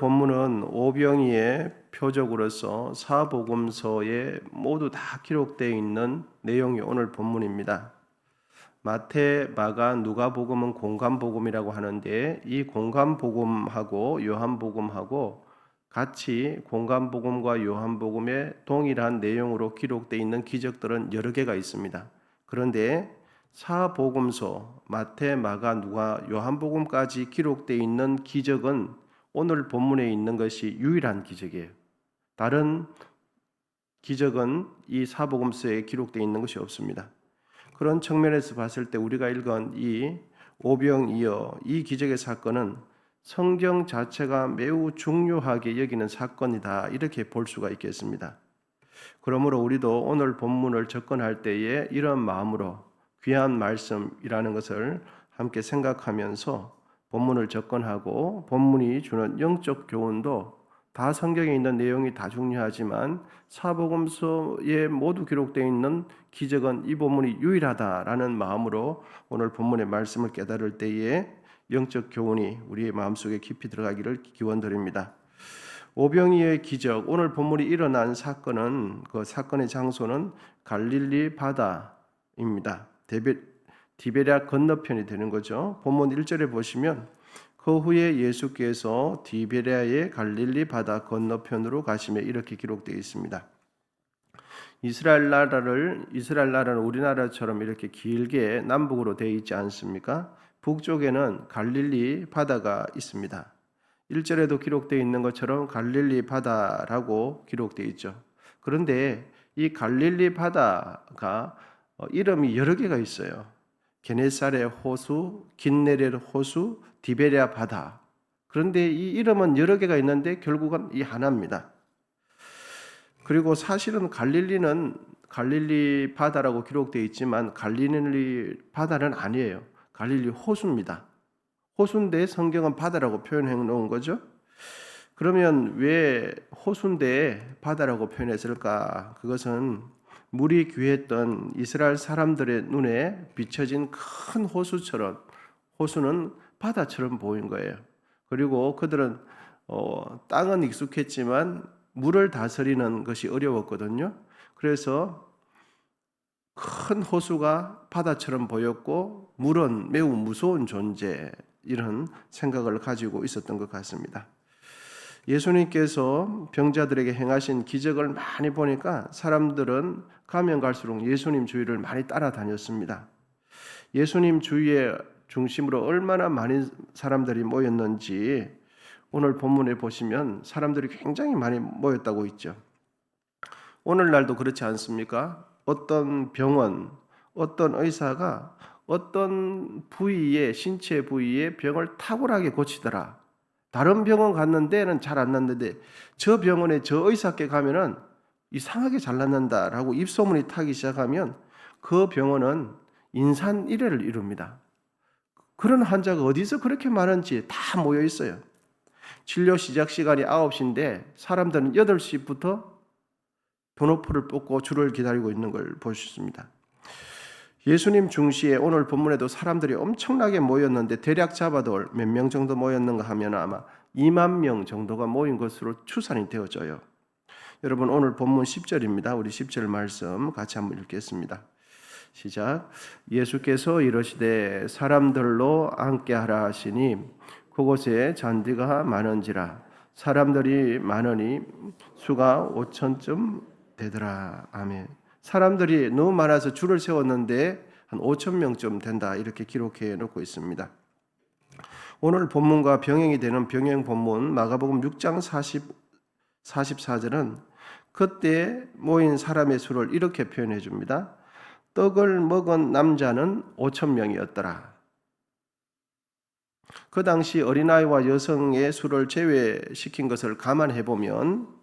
본문은 오병이의 표적으로서 사복음서에 모두 다 기록되어 있는 내용이 오늘 본문입니다. 마태, 마가, 누가복음은 공관복음이라고 하는데 이 공관복음하고 요한복음하고 같이 공관복음과 요한복음에 동일한 내용으로 기록되어 있는 기적들은 여러 개가 있습니다. 그런데 사복음서, 마태, 마가, 누가, 요한복음까지 기록되어 있는 기적은 오늘 본문에 있는 것이 유일한 기적이에요. 다른 기적은 이 사복음서에 기록되어 있는 것이 없습니다. 그런 측면에서 봤을 때 우리가 읽은 이 오병이어 이 기적의 사건은 성경 자체가 매우 중요하게 여기는 사건이다, 이렇게 볼 수가 있겠습니다. 그러므로 우리도 오늘 본문을 접근할 때에 이런 마음으로 귀한 말씀이라는 것을 함께 생각하면서 본문을 접근하고 본문이 주는 영적 교훈도 다 성경에 있는 내용이 다 중요하지만 사복음서에 모두 기록되어 있는 기적은 이 본문이 유일하다라는 마음으로 오늘 본문의 말씀을 깨달을 때에 영적 교훈이 우리의 마음속에 깊이 들어가기를 기원드립니다. 오병이의 기적, 오늘 본문이 일어난 사건은 그 사건의 장소는 갈릴리 바다입니다. 디베랴 건너편이 되는 거죠. 본문 1절에 보시면 그 후에 예수께서 디베랴의 갈릴리 바다 건너편으로 가시며 이렇게 기록되어 있습니다. 이스라엘 나라는 우리나라처럼 이렇게 길게 남북으로 되어 있지 않습니까? 북쪽에는 갈릴리 바다가 있습니다. 1절에도 기록되어 있는 것처럼 갈릴리 바다라고 기록되어 있죠. 그런데 이 갈릴리 바다가 이름이 여러 개가 있어요. 게네사렛 호수, 긴네렛 호수, 디베랴 바다. 그런데 이 이름은 여러 개가 있는데 결국은 이 하나입니다. 그리고 사실은 갈릴리 바다라고 기록되어 있지만 갈릴리 바다는 아니에요. 갈릴리 호수입니다. 호수인데 성경은 바다라고 표현해 놓은 거죠. 그러면 왜 호수인데 바다라고 표현했을까? 그것은 물이 귀했던 이스라엘 사람들의 눈에 비춰진 큰 호수처럼, 호수는 바다처럼 보인 거예요. 그리고 그들은 땅은 익숙했지만 물을 다스리는 것이 어려웠거든요. 그래서 큰 호수가 바다처럼 보였고 물은 매우 무서운 존재, 이런 생각을 가지고 있었던 것 같습니다. 예수님께서 병자들에게 행하신 기적을 많이 보니까 사람들은 가면 갈수록 예수님 주위를 많이 따라다녔습니다. 예수님 주위에 중심으로 얼마나 많은 사람들이 모였는지 오늘 본문에 보시면 사람들이 굉장히 많이 모였다고 있죠. 오늘날도 그렇지 않습니까? 어떤 병원, 어떤 의사가 어떤 부위에, 신체 부위에 병을 탁월하게 고치더라. 다른 병원 갔는데는 잘 안 낫는데 저 병원에 저 의사께 가면은 이상하게 잘 낫는다라고 입소문이 타기 시작하면 그 병원은 인산이례를 이룹니다. 그런 환자가 어디서 그렇게 많은지 다 모여 있어요. 진료 시작 시간이 9시인데 사람들은 8시부터 번호표를 뽑고 줄을 기다리고 있는 걸 볼 수 있습니다. 예수님 중시에 오늘 본문에도 사람들이 엄청나게 모였는데 대략 잡아도 몇 명 정도 모였는가 하면 아마 2만 명 정도가 모인 것으로 추산이 되어져요. 여러분, 오늘 본문 10절입니다. 우리 10절 말씀 같이 한번 읽겠습니다. 시작. 예수께서 이르시되 사람들로 앉게하라 하시니 그곳에 잔디가 많은지라 사람들이 많으니 수가 5천쯤 되더라. 아멘. 사람들이 너무 많아서 줄을 세웠는데 한 5천 명쯤 된다, 이렇게 기록해 놓고 있습니다. 오늘 본문과 병행이 되는 병행 본문 마가복음 6장 44절은 그때 모인 사람의 수를 이렇게 표현해 줍니다. 떡을 먹은 남자는 5천 명이었더라. 그 당시 어린아이와 여성의 수를 제외시킨 것을 감안해 보면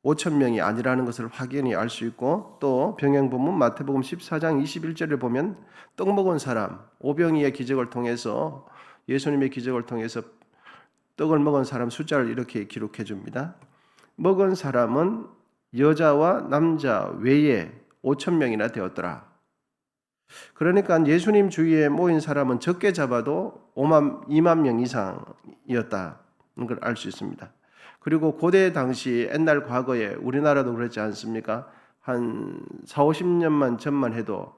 5천 명이 아니라는 것을 확연히 알 수 있고, 또 병행본문 마태복음 14장 21절을 보면 떡 먹은 사람, 오병이의 기적을 통해서, 예수님의 기적을 통해서 떡을 먹은 사람 숫자를 이렇게 기록해 줍니다. 먹은 사람은 여자와 남자 외에 5천 명이나 되었더라. 그러니까 예수님 주위에 모인 사람은 적게 잡아도 2만 명 이상이었다는 걸 알 수 있습니다. 그리고 고대 당시 옛날 과거에 우리나라도 그렇지 않습니까? 한 4, 50년만 전만 해도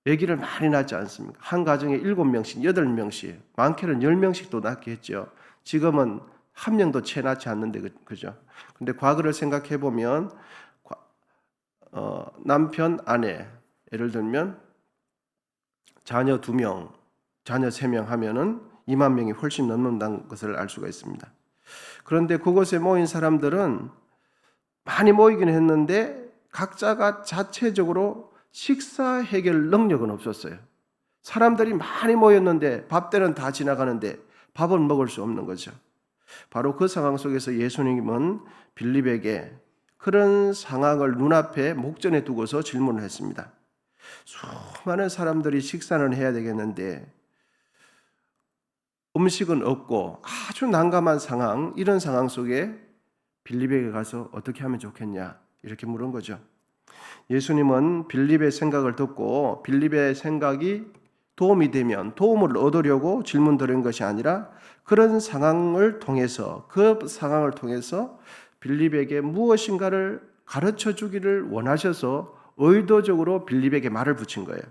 아기를 많이 낳지 않습니까? 한 가정에 7명씩, 8명씩, 많게는 10명씩도 낳게 했죠. 지금은 한 명도 채 낳지 않는데 그죠? 근데 과거를 생각해 보면 남편, 아내 예를 들면 자녀 2명, 자녀 3명 하면은 2만 명이 훨씬 넘는다는 것을 알 수가 있습니다. 그런데 그곳에 모인 사람들은 많이 모이긴 했는데 각자가 자체적으로 식사 해결 능력은 없었어요. 사람들이 많이 모였는데 밥 때는 다 지나가는데 밥은 먹을 수 없는 거죠. 바로 그 상황 속에서 예수님은 빌립에게 그런 상황을 눈앞에 목전에 두고서 질문을 했습니다. 수많은 사람들이 식사는 해야 되겠는데 음식은 없고 아주 난감한 상황, 이런 상황 속에 빌립에게 가서 어떻게 하면 좋겠냐 이렇게 물은 거죠. 예수님은 빌립의 생각을 듣고 빌립의 생각이 도움이 되면 도움을 얻으려고 질문 드린 것이 아니라 그런 상황을 통해서 그 상황을 통해서 빌립에게 무엇인가를 가르쳐 주기를 원하셔서 의도적으로 빌립에게 말을 붙인 거예요.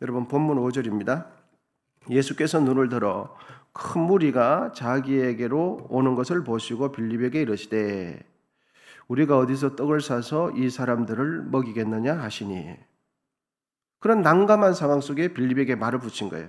여러분 본문 5절입니다. 예수께서 눈을 들어 큰 무리가 자기에게로 오는 것을 보시고 빌립에게 이르시되 우리가 어디서 떡을 사서 이 사람들을 먹이겠느냐 하시니, 그런 난감한 상황 속에 빌립에게 말을 붙인 거예요.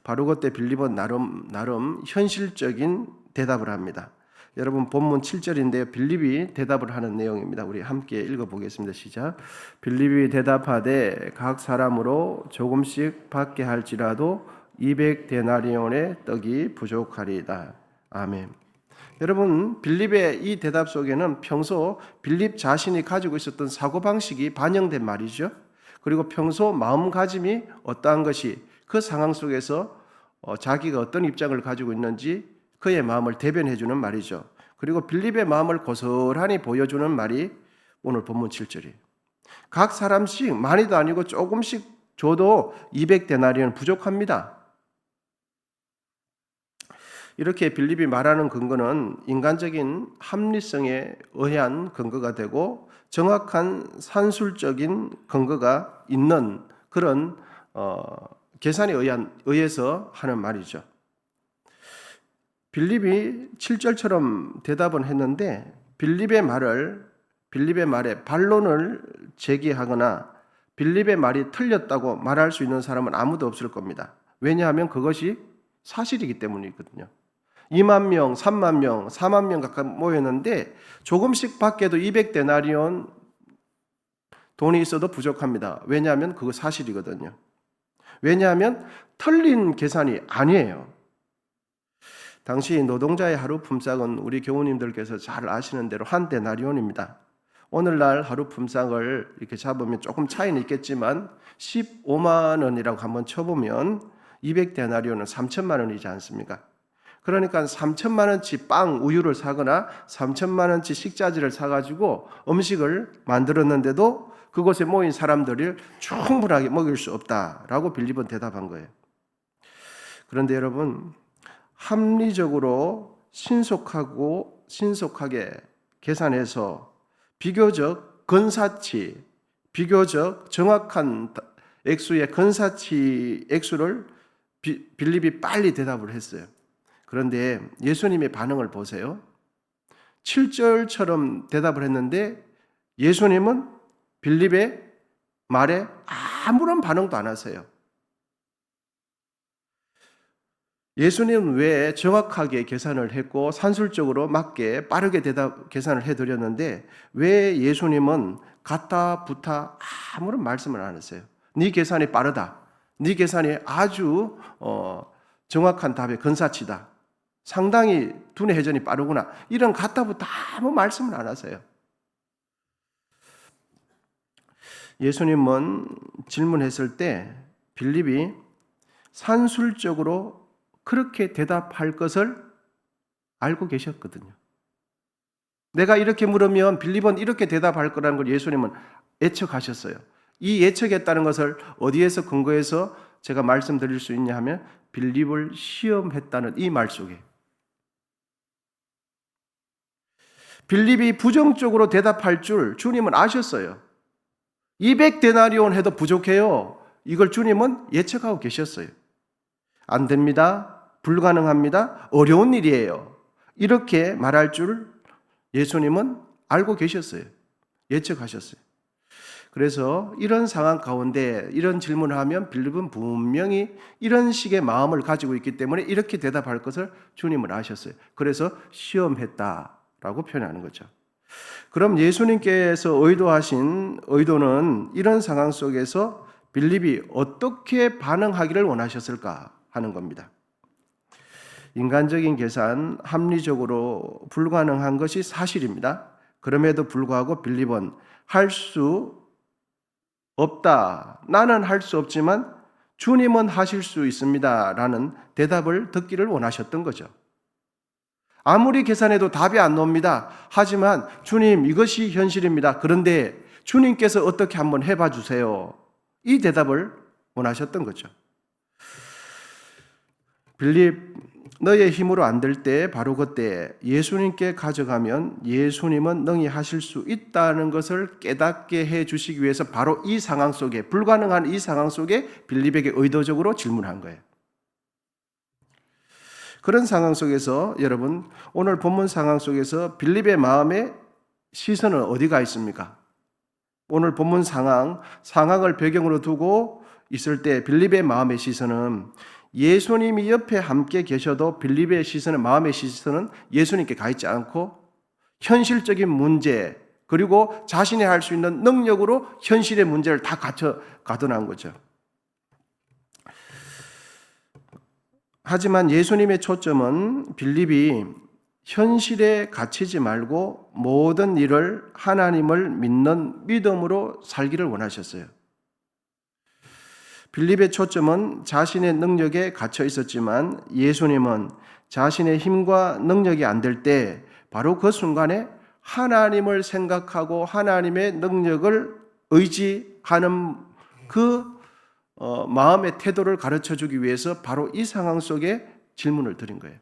바로 그때 빌립은 나름 현실적인 대답을 합니다. 여러분 본문 7절인데요. 빌립이 대답을 하는 내용입니다. 우리 함께 읽어보겠습니다. 시작. 빌립이 대답하되 각 사람으로 조금씩 받게 할지라도 200데나리온의 떡이 부족하리이다. 아멘. 여러분 빌립의 이 대답 속에는 평소 빌립 자신이 가지고 있었던 사고방식이 반영된 말이죠. 그리고 평소 마음가짐이 어떠한 것이 그 상황 속에서 자기가 어떤 입장을 가지고 있는지 그의 마음을 대변해 주는 말이죠. 그리고 빌립의 마음을 고스란히 보여주는 말이 오늘 본문 7절이에요. 각 사람씩 많이도 아니고 조금씩 줘도 200데나리온 부족합니다. 이렇게 빌립이 말하는 근거는 인간적인 합리성에 의한 근거가 되고 정확한 산술적인 근거가 있는 그런 계산에 의해서 하는 말이죠. 빌립이 7절처럼 대답은 했는데 빌립의 말에 반론을 제기하거나 빌립의 말이 틀렸다고 말할 수 있는 사람은 아무도 없을 겁니다. 왜냐하면 그것이 사실이기 때문이거든요. 2만 명, 3만 명, 4만 명 가까이 모였는데 조금씩 받게도 200데나리온 돈이 있어도 부족합니다. 왜냐하면 그거 사실이거든요. 왜냐하면 틀린 계산이 아니에요. 당시 노동자의 하루 품삯은 우리 교우님들께서 잘 아시는 대로 한 데나리온입니다. 오늘날 하루 품삯을 이렇게 잡으면 조금 차이는 있겠지만 15만 원이라고 한번 쳐보면 200데나리온은 3천만 원이지 않습니까? 그러니까 3천만 원치 빵, 우유를 사거나 3천만 원치 식자재를 사가지고 음식을 만들었는데도 그곳에 모인 사람들을 충분하게 먹일 수 없다라고 빌립은 대답한 거예요. 그런데 여러분 합리적으로 신속하게 계산해서 비교적 정확한 액수의 근사치 액수를 빌립이 빨리 대답을 했어요. 그런데 예수님의 반응을 보세요. 7절처럼 대답을 했는데 예수님은 빌립의 말에 아무런 반응도 안 하세요. 예수님은 왜 정확하게 계산을 했고 산술적으로 맞게 빠르게 계산을 해드렸는데 왜 예수님은 갖다 붙아 아무런 말씀을 안 했어요. 네 계산이 빠르다. 네 계산이 아주 정확한 답에 근사치다. 상당히 두뇌 회전이 빠르구나. 이런 갖다 붙아 아무 말씀을 안 하세요. 예수님은 질문했을 때 빌립이 산술적으로 그렇게 대답할 것을 알고 계셨거든요. 내가 이렇게 물으면 빌립은 이렇게 대답할 거라는 걸 예수님은 예측하셨어요. 이 예측했다는 것을 어디에서 근거해서 제가 말씀드릴 수 있냐 하면 빌립을 시험했다는 이 말 속에. 빌립이 부정적으로 대답할 줄 주님은 아셨어요. 200데나리온 해도 부족해요. 이걸 주님은 예측하고 계셨어요. 안 됩니다. 불가능합니다. 어려운 일이에요. 이렇게 말할 줄 예수님은 알고 계셨어요. 예측하셨어요. 그래서 이런 상황 가운데 이런 질문을 하면 빌립은 분명히 이런 식의 마음을 가지고 있기 때문에 이렇게 대답할 것을 주님은 아셨어요. 그래서 시험했다라고 표현하는 거죠. 그럼 예수님께서 의도하신 의도는 이런 상황 속에서 빌립이 어떻게 반응하기를 원하셨을까 하는 겁니다. 인간적인 계산, 합리적으로 불가능한 것이 사실입니다. 그럼에도 불구하고 빌립은 할 수 없다. 나는 할 수 없지만 주님은 하실 수 있습니다. 라는 대답을 듣기를 원하셨던 거죠. 아무리 계산해도 답이 안 나옵니다. 하지만 주님 이것이 현실입니다. 그런데 주님께서 어떻게 한번 해봐 주세요. 이 대답을 원하셨던 거죠. 빌립 너의 힘으로 안 될 때 바로 그때 예수님께 가져가면 예수님은 능히 하실 수 있다는 것을 깨닫게 해 주시기 위해서 바로 이 상황 속에 불가능한 이 상황 속에 빌립에게 의도적으로 질문한 거예요. 그런 상황 속에서 여러분 오늘 본문 상황 속에서 빌립의 마음에 시선은 어디가 있습니까? 오늘 본문 상황을 배경으로 두고 있을 때 빌립의 마음의 시선은 예수님이 옆에 함께 계셔도 빌립의 시선은 마음의 시선은 예수님께 가 있지 않고 현실적인 문제 그리고 자신이 할 수 있는 능력으로 현실의 문제를 다 가둬놓은 거죠. 하지만 예수님의 초점은 빌립이 현실에 갇히지 말고 모든 일을 하나님을 믿는 믿음으로 살기를 원하셨어요. 빌립의 초점은 자신의 능력에 갇혀 있었지만 예수님은 자신의 힘과 능력이 안 될 때 바로 그 순간에 하나님을 생각하고 하나님의 능력을 의지하는 그 마음의 태도를 가르쳐 주기 위해서 바로 이 상황 속에 질문을 드린 거예요.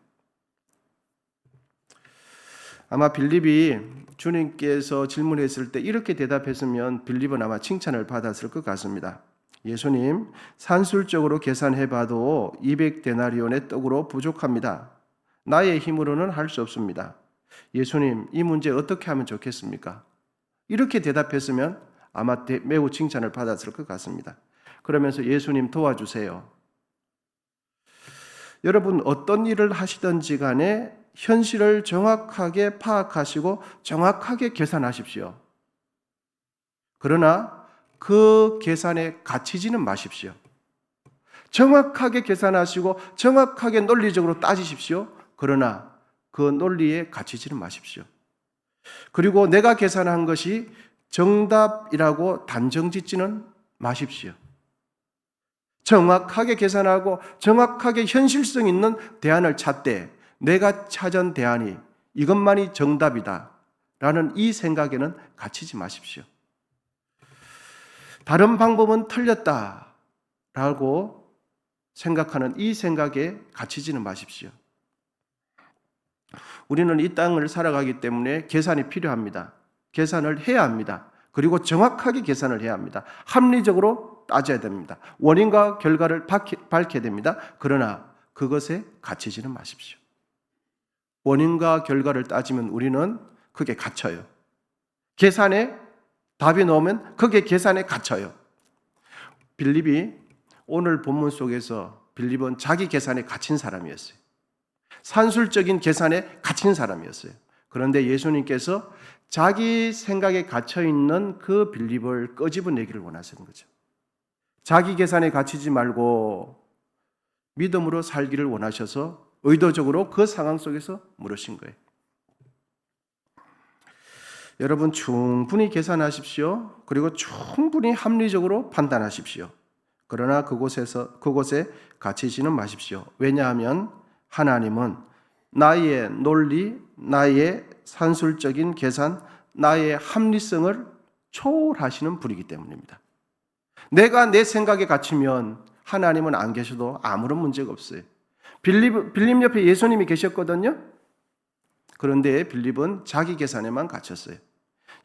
아마 빌립이 주님께서 질문했을 때 이렇게 대답했으면 빌립은 아마 칭찬을 받았을 것 같습니다. 예수님, 산술적으로 계산해봐도 200데나리온의 떡으로 부족합니다. 나의 힘으로는 할 수 없습니다. 예수님, 이 문제 어떻게 하면 좋겠습니까? 이렇게 대답했으면 아마 매우 칭찬을 받았을 것 같습니다. 그러면서 예수님 도와주세요. 여러분 어떤 일을 하시든지 간에 현실을 정확하게 파악하시고 정확하게 계산하십시오. 그러나 그 계산에 갇히지는 마십시오. 정확하게 계산하시고 정확하게 논리적으로 따지십시오. 그러나 그 논리에 갇히지는 마십시오. 그리고 내가 계산한 것이 정답이라고 단정짓지는 마십시오. 정확하게 계산하고 정확하게 현실성 있는 대안을 찾되 내가 찾은 대안이 이것만이 정답이다 라는 이 생각에는 갇히지 마십시오. 다른 방법은 틀렸다 라고 생각하는 이 생각에 갇히지는 마십시오. 우리는 이 땅을 살아가기 때문에 계산이 필요합니다. 계산을 해야 합니다. 그리고 정확하게 계산을 해야 합니다. 합리적으로 따져야 됩니다. 원인과 결과를 밝혀야 됩니다. 그러나 그것에 갇히지는 마십시오. 원인과 결과를 따지면 우리는 그게 갇혀요. 계산에 답이 나오면 그게 계산에 갇혀요. 빌립이 오늘 본문 속에서 빌립은 자기 계산에 갇힌 사람이었어요. 산술적인 계산에 갇힌 사람이었어요. 그런데 예수님께서 자기 생각에 갇혀있는 그 빌립을 끄집어내기를 원하시는 거죠. 자기 계산에 갇히지 말고 믿음으로 살기를 원하셔서 의도적으로 그 상황 속에서 물으신 거예요. 여러분 충분히 계산하십시오. 그리고 충분히 합리적으로 판단하십시오. 그러나 그곳에 갇히지는 마십시오. 왜냐하면 하나님은 나의 논리, 나의 산술적인 계산, 나의 합리성을 초월하시는 분이기 때문입니다. 내가 내 생각에 갇히면 하나님은 안 계셔도 아무런 문제가 없어요. 빌립 옆에 예수님이 계셨거든요. 그런데 빌립은 자기 계산에만 갇혔어요.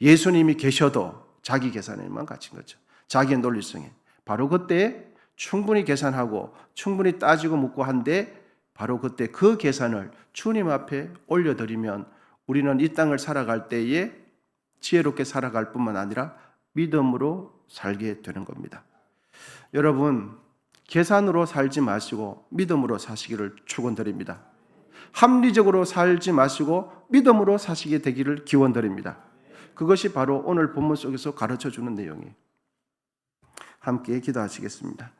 예수님이 계셔도 자기 계산에만 갇힌 거죠. 자기의 논리성에. 바로 그때 충분히 계산하고 충분히 따지고 묻고 한데 바로 그때 그 계산을 주님 앞에 올려드리면 우리는 이 땅을 살아갈 때에 지혜롭게 살아갈 뿐만 아니라 믿음으로 살게 되는 겁니다. 여러분, 계산으로 살지 마시고 믿음으로 사시기를 축원드립니다. 합리적으로 살지 마시고 믿음으로 사시게 되기를 기원드립니다. 그것이 바로 오늘 본문 속에서 가르쳐주는 내용이에요. 함께 기도하시겠습니다.